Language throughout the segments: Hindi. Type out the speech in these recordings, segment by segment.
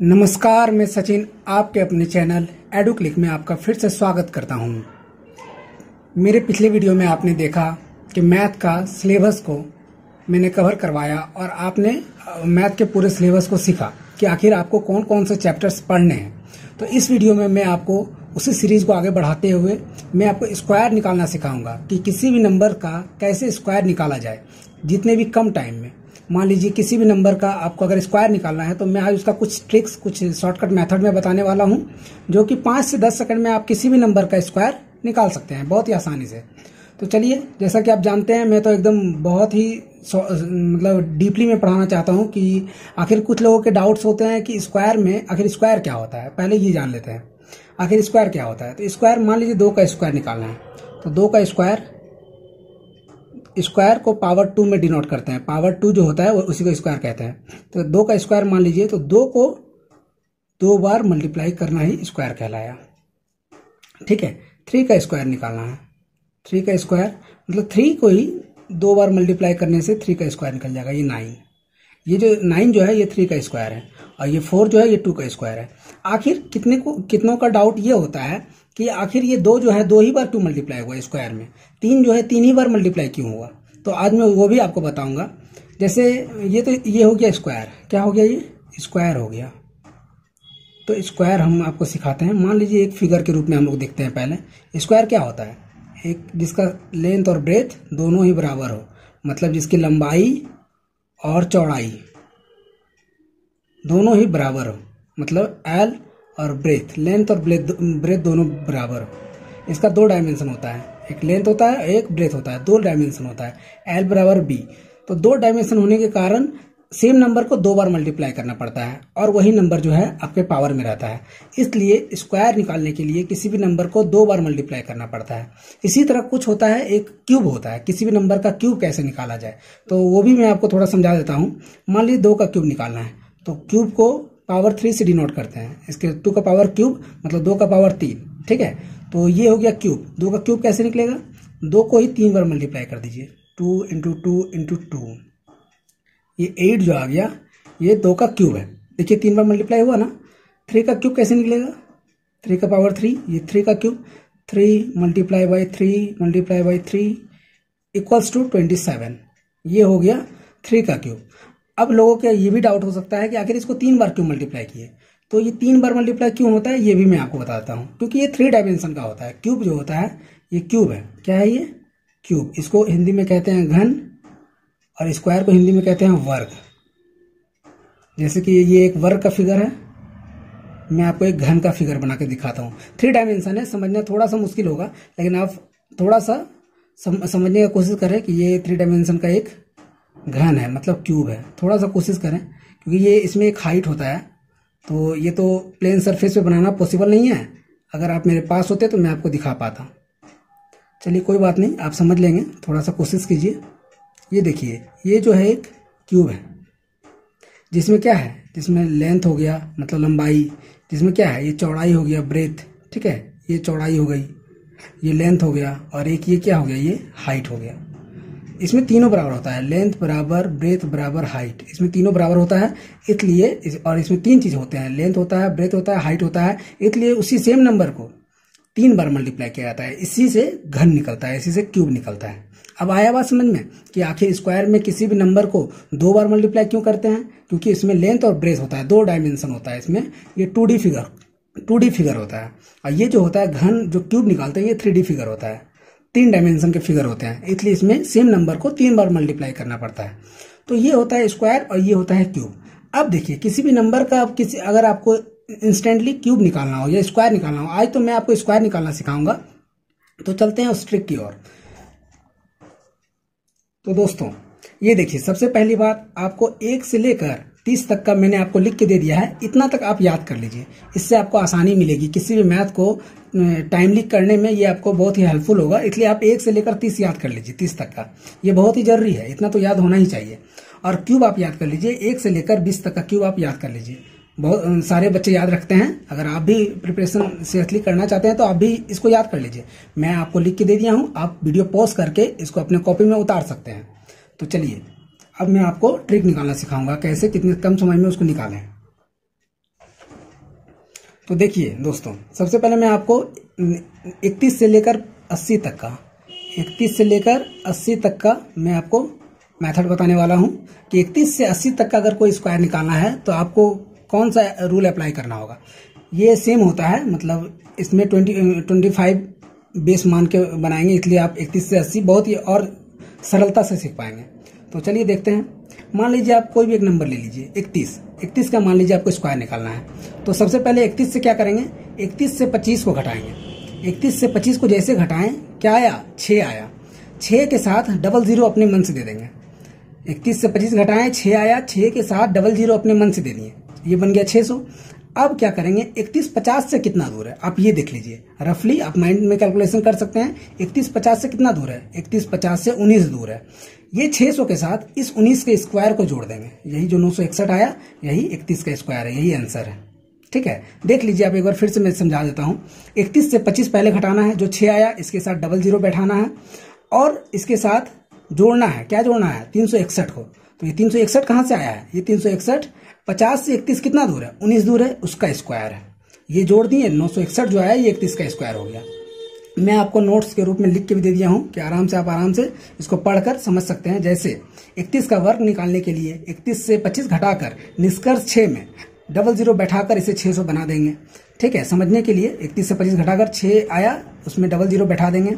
नमस्कार, मैं सचिन आपके अपने चैनल एडू क्लिक में आपका फिर से स्वागत करता हूं। मेरे पिछले वीडियो में आपने देखा कि मैथ का सिलेबस को मैंने कवर करवाया और आपने मैथ के पूरे सिलेबस को सीखा कि आखिर आपको कौन कौन से चैप्टर्स पढ़ने हैं। तो इस वीडियो में मैं आपको उसी सीरीज को आगे बढ़ाते हुए मैं आपको स्क्वायर निकालना सिखाऊंगा कि किसी भी नंबर का कैसे स्क्वायर निकाला जाए जितने भी कम टाइम में। मान लीजिए किसी भी नंबर का आपको अगर स्क्वायर निकालना है तो मैं आज उसका कुछ ट्रिक्स, कुछ शॉर्टकट मेथड में बताने वाला हूं, जो कि 5 से 10 सेकंड में आप किसी भी नंबर का स्क्वायर निकाल सकते हैं बहुत ही आसानी से। तो चलिए, जैसा कि आप जानते हैं, मैं तो एकदम बहुत ही मतलब डीपली में पढ़ाना चाहता हूं कि आखिर कुछ लोगों के डाउट्स होते हैं कि स्क्वायर में आखिर स्क्वायर क्या होता है। पहले ये जान लेते हैं आखिर स्क्वायर क्या होता है। तो स्क्वायर, मान लीजिए 2 का स्क्वायर निकालना है तो 2 का स्क्वायर को पावर 2 में डिनोट करते हैं। पावर 2 जो होता है वो उसी को स्क्वायर कहते हैं। तो 2 का स्क्वायर मान लीजिए तो 2 को 2 बार मल्टीप्लाई करना ही स्क्वायर कहलाया। ठीक है। 3 का स्क्वायर निकालना है। 3 का स्क्वायर मतलब 3 को ही 2 बार मल्टीप्लाई करने से 3 का स्क्वायर निकल जाएगा। ये 9, ये जो 9 जो है ये 3 का स्क्वायर है और ये 4 जो है ये 2 का स्क्वायर है। आखिर कितनों का डाउट ये होता है कि आखिर ये 2 जो है 2 ही बार क्यों मल्टीप्लाई हुआ स्क्वायर में, 3 जो है 3 ही बार मल्टीप्लाई क्यों हुआ। तो आज मैं वो भी आपको बताऊंगा। जैसे ये हो गया स्क्वायर, क्या हो गया, ये स्क्वायर हो गया। तो स्क्वायर हम आपको सिखाते हैं। मान लीजिए एक फिगर के रूप में हम लोग देखते हैं। पहले स्क्वायर क्या होता है, एक जिसका लेंथ और ब्रेथ दोनों ही बराबर हो, मतलब जिसकी लंबाई और चौड़ाई दोनों ही बराबर हो, मतलब एल और ब्रेथ, लेंथ और ब्रेथ दोनों बराबर हो। इसका 2 डायमेंशन होता है, एक लेंथ होता है एक ब्रेथ होता है, 2 डायमेंशन होता है, एल बराबर बी। तो 2 डायमेंशन होने के कारण सेम नंबर को 2 बार मल्टीप्लाई करना पड़ता है और वही नंबर जो है आपके पावर में रहता है। इसलिए स्क्वायर निकालने के लिए किसी भी नंबर को 2 बार मल्टीप्लाई करना पड़ता है। इसी तरह कुछ होता है, एक क्यूब होता है। किसी भी नंबर का क्यूब कैसे निकाला जाए तो वो भी मैं आपको थोड़ा समझा देता हूँ। मान लीजिए 2 का क्यूब निकालना है तो क्यूब को पावर 3 से डिनोट करते हैं। इसके 2 का पावर क्यूब मतलब 2 का पावर 3। ठीक है। तो ये हो गया क्यूब। 2 का क्यूब कैसे निकलेगा, 2 को ही 3 बार मल्टीप्लाई कर दीजिए, 2 इंटू 2 इंटू 2, ये 8 जो आ गया, ये 2 का क्यूब है। देखिए 3 बार मल्टीप्लाई हुआ ना। 3 का क्यूब कैसे निकलेगा, 3 का पावर 3, ये 3 का cube, 3 multiply by 3 equals to 27। ये हो गया 3 का क्यूब। अब लोगों का ये भी डाउट हो सकता है कि आखिर इसको 3 बार क्यों मल्टीप्लाई किए। तो ये 3 बार मल्टीप्लाई क्यों होता है ये भी मैं आपको बताता हूँ, क्योंकि ये 3 डायमेंशन का होता है। क्यूब जो होता है ये क्यूब है। क्या है ये, क्यूब। इसको हिंदी में कहते हैं घन और स्क्वायर को हिंदी में कहते हैं वर्ग। जैसे कि ये एक वर्ग का फिगर है, मैं आपको एक घन का फिगर बना के दिखाता हूँ। 3 डायमेंशन है, समझना थोड़ा सा मुश्किल होगा, लेकिन आप थोड़ा सा समझने की कोशिश करें कि ये 3 डायमेंशन का एक घन है, मतलब क्यूब है। थोड़ा सा कोशिश करें, क्योंकि ये इसमें एक हाइट होता है, तो ये तो प्लेन सरफेस पे बनाना पॉसिबल नहीं है। अगर आप मेरे पास होते तो मैं आपको दिखा पाता। चलिए कोई बात नहीं, आप समझ लेंगे, थोड़ा सा कोशिश कीजिए। ये देखिए, ये जो है एक क्यूब है जिसमें क्या है, जिसमें लेंथ हो गया मतलब लंबाई, जिसमें क्या है, ये चौड़ाई हो गया ब्रेथ। ठीक है, ये चौड़ाई हो गई, ये लेंथ हो गया, और एक ये क्या हो गया, ये हाइट हो गया। इसमें तीनों बराबर होता है, लेंथ बराबर ब्रेथ बराबर हाइट, इसमें तीनों बराबर होता है। इसलिए और इसमें 3 चीज होते हैं, लेंथ होता है, ब्रेथ होता है, हाइट होता है। इसलिए उसी सेम नंबर को 3 बार मल्टीप्लाई किया जाता है। इसी से घन निकलता है, इसी से क्यूब निकलता है। अब आया बात समझ में कि आखिर स्क्वायर में किसी भी नंबर को 2 बार मल्टीप्लाई क्यों करते हैं, क्योंकि इसमें लेंथ और ब्रेथ होता है, 2 डायमेंशन होता है इसमें। ये 2D फिगर होता है, और ये जो होता है घन जो क्यूब निकालते हैं ये 3D फिगर होता है, 3 डायमेंशन के फिगर होते हैं। इसलिए इसमें सेम नंबर को 3 बार मल्टीप्लाई करना पड़ता है। तो ये होता है स्क्वायर और ये होता है क्यूब। अब देखिए, किसी भी नंबर का अगर आपको इंस्टेंटली क्यूब निकालना हो या स्क्वायर निकालना हो, आज तो मैं आपको स्क्वायर निकालना सिखाऊंगा। तो चलते हैं उस ट्रिक की ओर। तो दोस्तों ये देखिए, सबसे पहली बात, आपको 1 से लेकर 30 तक का मैंने आपको लिख के दे दिया है। इतना तक आप याद कर लीजिए, इससे आपको आसानी मिलेगी किसी भी मैथ को टाइमली करने में। ये आपको बहुत ही हेल्पफुल होगा। इसलिए आप 1 से लेकर 30 याद कर लीजिए, 30 तक का। ये बहुत ही जरूरी है, इतना तो याद होना ही चाहिए। और क्यूब आप याद कर लीजिए, 1 से लेकर 20 तक का क्यूब आप याद कर लीजिए। बहुत सारे बच्चे याद रखते हैं। अगर आप भी प्रिपरेशन सीरियसली करना चाहते हैं तो आप भी इसको याद कर लीजिए। मैं आपको लिख के दे दिया हूं, आप वीडियो पॉज करके इसको अपने कॉपी में उतार सकते हैं। तो चलिए, अब मैं आपको ट्रिक निकालना सिखाऊंगा, कैसे कितने कम समय में उसको निकालें। तो देखिए दोस्तों, सबसे पहले मैं आपको 31 से लेकर 80 तक का 31 से लेकर 80 तक का मैं आपको मेथड बताने वाला हूं कि 31 से 80 तक का अगर कोई स्क्वायर निकालना है तो आपको कौन सा रूल अप्लाई करना होगा। ये सेम होता है, मतलब इसमें 25 बेस मान के बनाएंगे, इसलिए आप 31 से 80 बहुत ही और सरलता से सीख पाएंगे। तो चलिए देखते हैं। मान लीजिए आप कोई भी एक नंबर ले लीजिए, 31 का मान लीजिए आपको स्क्वायर निकालना है। तो सबसे पहले 31 से क्या करेंगे, 31 से 25 को घटाएंगे। 31 से 25 को जैसे घटाएं, क्या आया, 6 आया। 6 के साथ 00 अपने मन से दे देंगे। 31 से 25 घटाएं, 6 आया, 6 के साथ 00 अपने मन से दे दिए, ये बन गया 600। अब क्या करेंगे, 31 50 से कितना दूर है आप ये देख लीजिए, रफली आप माइंड में कैलकुलेशन कर सकते हैं। 31 50 से कितना दूर है, 31 50 से 19 दूर है। ये 600 के साथ इस 19 के स्क्वायर को जोड़ देंगे, यही जो 961 आया यही 31 का स्क्वायर है, यही आंसर है। ठीक है, देख लीजिए आप एक बार फिर से मैं समझा देता हूं। 31 से 25 पहले घटाना है, जो 6 आया इसके साथ 00 बैठाना है और इसके साथ जोड़ना है, क्या जोड़ना है, 361 को। तो ये 361 कहां से आया है, ये 361 50 से 31 कितना दूर है, 19 दूर है, उसका स्क्वायर है। ये जोड़ दिए, 961 जो आया ये 31 का स्क्वायर हो गया। मैं आपको नोट्स के रूप में लिख के भी दे दिया हूं कि आप आराम से इसको पढ़कर समझ सकते हैं। जैसे 31 का वर्ग निकालने के लिए 31 से 25 घटाकर निष्कर्ष 6 में 00 बैठाकर इसे 600 बना देंगे। ठीक है, समझने के लिए 31 से 25 घटाकर 6 आया, उसमें 00 बैठा देंगे।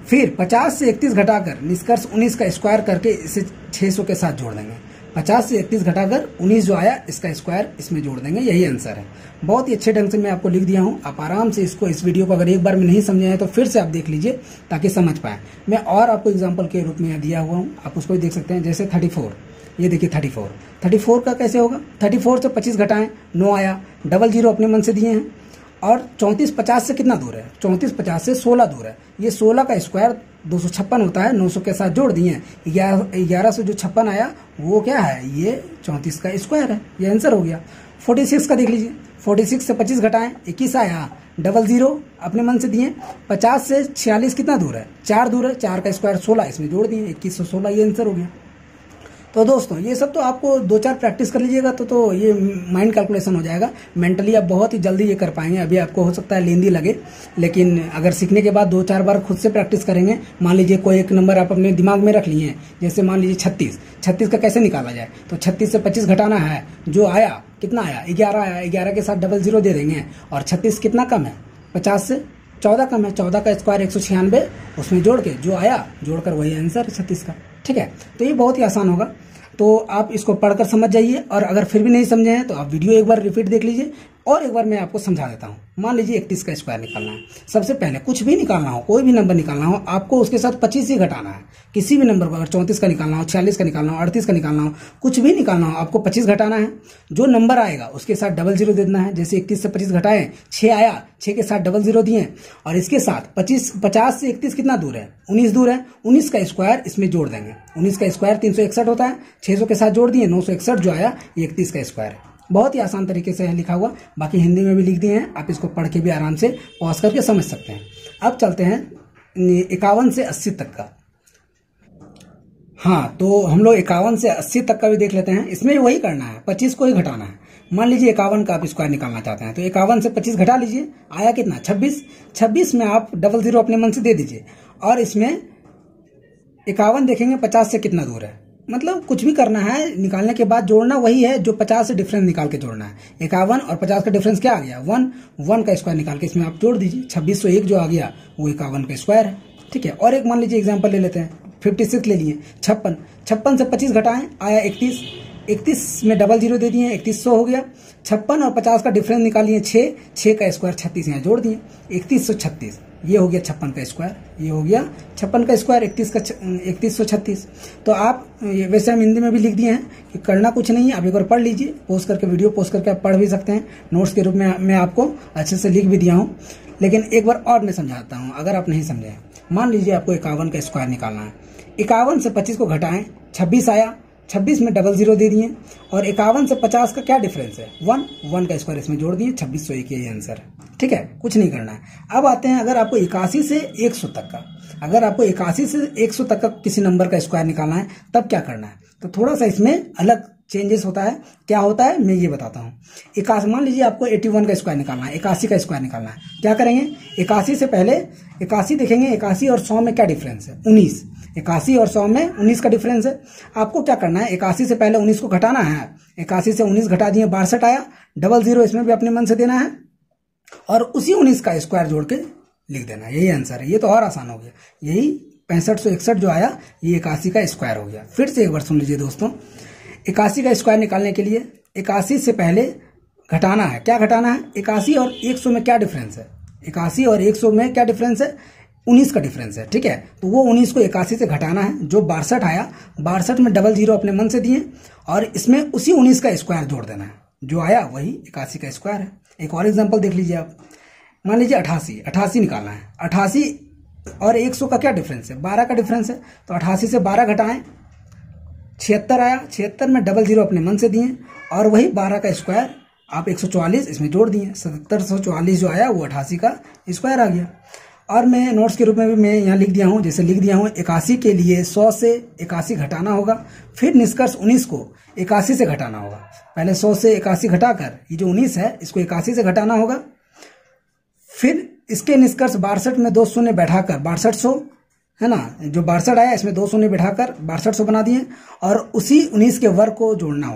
फिर 50 से 31 घटाकर निष्कर्ष 19 का स्क्वायर करके इसे 600 के साथ जोड़ देंगे। 50 से 31 घटाकर 19 जो आया इसका स्क्वायर इसमें जोड़ देंगे, यही आंसर है। बहुत ही अच्छे ढंग से मैं आपको लिख दिया हूं। आप आराम से इसको, इस वीडियो को अगर एक बार में नहीं समझे हैं तो फिर से आप देख लीजिए ताकि समझ पाए। मैं और आपको एग्जाम्पल के रूप में दिया हुआ हूं, आप उसको भी देख सकते हैं। जैसे 34, ये देखिए 34 का कैसे होगा, 34 से 25 घटाएं, 9 आया, 00 अपने मन से दिए हैं। और 34 50 से कितना दूर है, 34 50 से 16 दूर है। ये 16 का स्क्वायर 256 होता है, 900 के साथ जोड़ दिए हैं, 11 से जो 56 आया वो क्या है, ये 34 का स्क्वायर है, ये आंसर हो गया। 46 का देख लीजिए, 46 से 25 घटाएं, 21 आया, 00 अपने मन से दिए। 50 से 46 कितना दूर है, 4 दूर है, 4 का स्क्वायर 16, इसमें जोड़ दिए, 2116, ये आंसर हो गया। तो दोस्तों ये सब तो आपको 2-4 प्रैक्टिस कर लीजिएगा तो ये माइंड कैलकुलेशन हो जाएगा। मेंटली आप बहुत ही जल्दी ये कर पाएंगे। अभी आपको हो सकता है लेंदी लगे, लेकिन अगर सीखने के बाद 2-4 बार खुद से प्रैक्टिस करेंगे, मान लीजिए कोई एक नंबर आप अपने दिमाग में रख लिए हैं, जैसे मान लीजिए 36 का कैसे निकाला जाए, तो 36 से 25 घटाना है, जो आया कितना आया, 11 आया, 11 के साथ 00 दे देंगे। और 36 कितना कम है, 50 से 14 कम है, 14 का स्क्वायर 196, उसमें जोड़ के जो आया जोड़कर वही आंसर 36 का। ठीक है, तो ये बहुत ही आसान होगा। तो आप इसको पढ़कर समझ जाइए, और अगर फिर भी नहीं समझे हैं तो आप वीडियो एक बार रिपीट देख लीजिए। और एक बार मैं आपको समझा देता हूं। मान लीजिए 31 का स्क्वायर निकालना है। सबसे पहले कुछ भी निकालना हो, कोई भी नंबर निकालना हो, आपको उसके साथ 25 ही घटाना है। किसी भी नंबर को, अगर 34 का निकालना हो, 46 का निकालना हो, 38 का निकालना हो, कुछ भी निकालना हो, आपको 25 घटाना है। जो नंबर आएगा उसके साथ 00 दे देना है। जैसे 31 से 25 घटाएं, 6 आया, 6 के साथ 00 दिए, और इसके साथ 50 से 31 कितना दूर है, 19 दूर है, 19 का स्क्वायर इसमें जोड़ देंगे। 19 का स्क्वायर 361 होता है, 600 के साथ जोड़ दिए, 961 जो आया ये 31 का स्क्वायर है। बहुत ही आसान तरीके से है लिखा हुआ, बाकी हिंदी में भी लिख दिए हैं, आप इसको पढ़ के भी आराम से पॉज करके समझ सकते हैं। अब चलते हैं 51 से 80 तक का। हाँ, तो हम लोग 51 से 80 तक का भी देख लेते हैं। इसमें वही करना है, 25 को ही घटाना है। मान लीजिए 51 का आप स्क्वायर निकालना चाहते हैं, तो 51 से 25 घटा लीजिए, आया कितना, 26 में आप 00 अपने मन से दे दीजिए। और इसमें 51 देखेंगे 50 से कितना दूर है, मतलब कुछ भी करना है, निकालने के बाद जोड़ना वही है जो 50 से डिफरेंस निकाल के जोड़ना है। 51 और 50 का डिफरेंस क्या आ गया, 1 का स्क्वायर निकाल के इसमें आप जोड़ दीजिए। 2601 जो आ गया वो 51 का स्क्वायर है। ठीक है, और एक मान लीजिए एग्जांपल ले लेते हैं, 56 ले लिए, 56 से 25 घटाएं, आया 31 में 00 दे दिए, 3100 हो गया। 56 और 50 का डिफरेंस निकालिए 6 का स्क्वायर 36 यहाँ जोड़ दिए, 3136, ये हो गया 56 का स्क्वायर, ये हो गया 56 का स्क्वायर, 3136। तो आप वैसे हम हिंदी में भी लिख दिए हैं कि करना कुछ नहीं है, आप एक बार पढ़ लीजिए, पोस्ट करके, वीडियो पोस्ट करके आप पढ़ भी सकते हैं। नोट्स के रूप में मैं आपको अच्छे से लिख भी दिया हूँ, लेकिन एक बार और मैं समझाता हूँ अगर आप नहीं समझे। मान लीजिए आपको 51 का स्क्वायर निकालना है। 51 से 25 को घटाएं, 26 आया, 26 में 00 दे दिए, और 51 से 50 का क्या डिफरेंस है, 1 का स्क्वायर इसमें जोड़ दिए, 2601 ये आंसर है। ठीक है, कुछ नहीं करना है। अब आते हैं, अगर आपको 81 से 100 तक का, अगर आपको 81 से 100 तक का किसी नंबर का स्क्वायर निकालना है तब क्या करना है, तो थोड़ा सा इसमें अलग चेंजेस होता है। क्या होता है मैं ये बताता हूँ। 81 मान लीजिए आपको 81 का स्क्वायर निकालना है, 81 का स्क्वायर निकालना है। क्या करेंगे, 81 से पहले 81 देखेंगे, 81 और 100 में क्या डिफरेंस है, 19। 81 और 100 में 19 का डिफरेंस है। आपको क्या करना है, 81 से पहले 19 को घटाना है। 81 से 19 घटा दिए 62 आया, 00 इसमें भी अपने मन से देना है और उसी 19 का स्क्वायर जोड़ के लिख देना है। यही आंसर है। ये तो और आसान हो गया। यही 6561 जो आया ये 81 का स्क्वायर हो गया। फिर से एक बार सुन लीजिए दोस्तों, 81 का स्क्वायर निकालने के लिए 81 से पहले घटाना है। क्या घटाना है, 81 और 100 में क्या डिफरेंस है, 81 और 100 में क्या डिफरेंस है, 19 का डिफरेंस है। ठीक है, तो वो 19 को 81 से घटाना है। जो 62 आया, 62 में 00 अपने मन से दिए और इसमें उसी 19 का स्क्वायर जोड़ देना है। जो आया वही 81 का स्क्वायर है। एक और एग्जांपल देख लीजिए आप। मान लीजिए 88 निकालना है। 88 और 100 का क्या डिफरेंस है, 12 का डिफरेंस है। तो 88 से 12 घटाएं, 76 आया। 76 में 00 अपने मन से दिए और वही 12 का स्क्वायर आप 144 इसमें जोड़ दिए। 7744 जो आया वो 88 का स्क्वायर आ गया। और मैं नोट्स के रूप में भी मैं यहाँ लिख दिया हूँ, जैसे लिख दिया हूँ 81 के लिए 100 से 81 घटाना होगा। फिर निष्कर्ष 19 को 81 से घटाना होगा। पहले 100 से 81 घटाकर ये जो 19 है इसको 81 से घटाना होगा। फिर इसके निष्कर्ष 62 में 2 शून्य बैठाकर 6200 है ना, जो 62 आया इसमें 2 शून्य बैठाकर 6200 बना दिए और उसी 19 के वर्ग को जोड़ना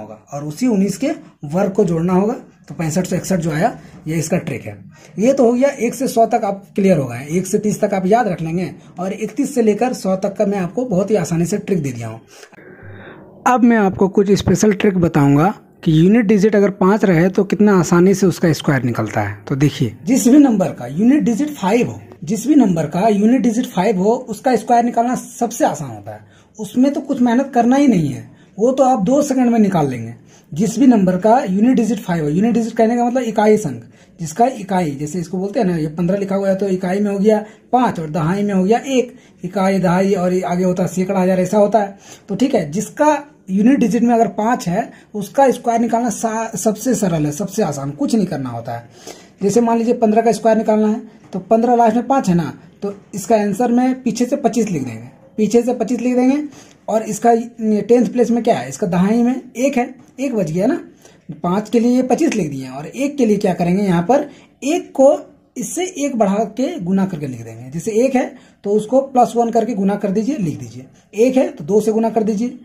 होगा तो 6561 जो आया ये इसका ट्रिक है। ये तो हो गया 1 से 100 तक आप क्लियर हो गए। 1 से 30 तक आप याद रख लेंगे और 31 से लेकर 100 तक का मैं आपको बहुत ही आसानी से ट्रिक दे दिया हूँ। अब मैं आपको कुछ स्पेशल ट्रिक बताऊंगा कि यूनिट डिजिट अगर 5 रहे तो कितना आसानी से उसका स्क्वायर निकलता है। तो देखिए, जिस भी नंबर का यूनिट डिजिट 5 हो उसका स्क्वायर निकालना सबसे आसान होता है। उसमें तो कुछ मेहनत करना ही नहीं है, वो तो आप 2 सेकंड में निकाल लेंगे। जिस भी नंबर का यूनिट डिजिट 5 हो, यूनिट डिजिट कहने का मतलब इकाई संख्या, जिसका इकाई जैसे इसको बोलते हैं ना, ये 15 लिखा हुआ है तो इकाई में हो गया 5 और दहाई में हो गया 1। इकाई, दहाई और आगे होता है सैकड़ा, हजार, ऐसा होता है। तो ठीक है, जिसका यूनिट डिजिट में अगर 5 है उसका स्क्वायर निकालना सबसे सरल है, सबसे आसान, कुछ नहीं करना होता है। जैसे मान लीजिए 15 का स्क्वायर निकालना है तो 15 लास्ट में 5 है ना, तो इसका आंसर में पीछे से 25 लिख देंगे और इसका 10th प्लेस में क्या है, इसका दहाई में 1 है, 1 बच गया ना। 5 के लिए 25 लिख दिए और 1 के लिए क्या करेंगे, यहाँ पर 1 को इससे 1 बढ़ा के गुना करके लिख देंगे। जैसे 1 है तो उसको +1 करके गुना कर दीजिए, लिख दीजिए। 1 है तो 2 से गुना कर दीजिए,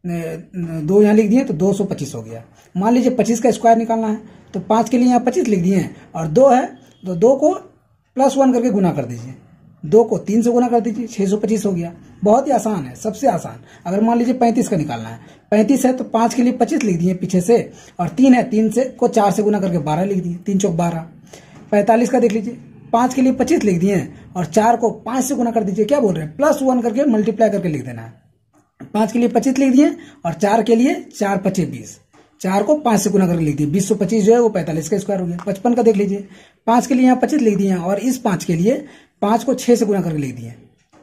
2 यहाँ लिख दिए तो 225 हो गया। मान लीजिए 25 का स्क्वायर निकालना है तो 5 के लिए यहाँ 25 लिख दिए और 2 है तो 2 को +1 करके गुना कर दीजिए, 2 को 3 से गुना कर दीजिए, 625 हो गया। बहुत ही आसान है, सबसे आसान। अगर मान लीजिए 35 का निकालना है, 35 है तो 5 के लिए 25 लिख दिए पीछे से और 3 है, 3 से को 4 से गुना करके 12 लिख दिए, 3 चौक 12। 45 का देख लीजिए, 5 के लिए 25 लिख दिए और 4 को 5 से गुना कर दीजिए। क्या बोल रहे हैं, +1 करके मल्टीप्लाई करके लिख देना है। 5 के लिए 25 लिख दिए और 4 के लिए 4 5 20, 4 को 5 से गुना करके लिख दिए, 2025 जो है वो 45 का स्क्वायर हो गया। 55 का देख लीजिए, 5 के लिए यहाँ 25 लिख दिए और इस 5 के लिए 5 को 6 से गुना करके लिख दिए,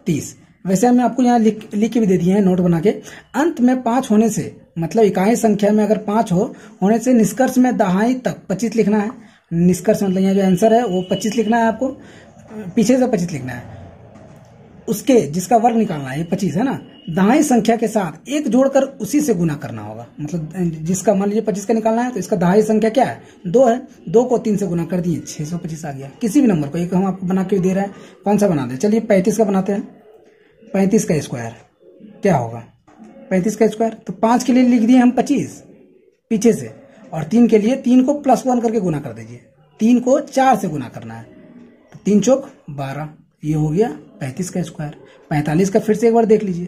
30। वैसे हमने आपको यहाँ लिख के भी दे दिए हैं नोट बना के। अंत में 5 होने से, मतलब इकाई संख्या में अगर 5 होने से निष्कर्ष में दहाई तक 25 लिखना है। निष्कर्ष मतलब यहाँ जो आंसर है वो 25 लिखना है, आपको पीछे से 25 लिखना है। उसके जिसका वर्ग निकालना है, ये 25 है ना, दहाई संख्या के साथ 1 जोड़कर उसी से गुना करना होगा। मतलब जिसका मान लीजिए 25 का निकालना है तो इसका दहाई संख्या क्या है, 2 है, 2 को 3 से गुना कर दिए, 625 आ गया। किसी भी नंबर को, एक हम आपको बना के दे रहे हैं, कौन सा बना दे, चलिए 35 का बनाते हैं। 35 का स्क्वायर क्या होगा, 35 का स्क्वायर तो 5 के लिए लिख दिए हम 25 पीछे से और 3 के लिए 3 को +1 करके गुना कर दीजिए, 3 को 4 से गुना करना है तो 3 चौक 12, ये हो गया 35 का स्क्वायर। 45 का फिर से एक बार देख लीजिए,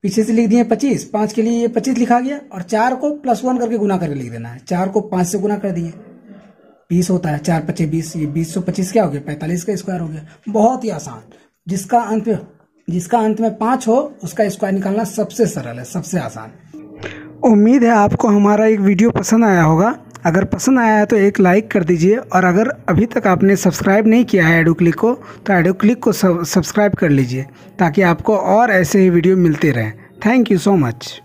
पीछे से लिख दिए 25, 5 के लिए ये 25 लिखा गया और 4 को +1 करके गुना करके लिख देना है। 4 को 5 से गुना कर दिए, 20 होता है, 4 5 20, ये 2025 क्या हो गया, 45 का स्क्वायर हो गया। बहुत ही आसान। जिसका अंत में 5 हो उसका स्क्वायर निकालना सबसे सरल है, सबसे आसान। उम्मीद है आपको हमारा एक वीडियो पसंद आया होगा। अगर पसंद आया है तो एक लाइक कर दीजिए और अगर अभी तक आपने सब्सक्राइब नहीं किया है एडुक्लिक को तो एडुक्लिक को सब्सक्राइब कर लीजिए ताकि आपको और ऐसे ही वीडियो मिलते रहें। Thank you so much.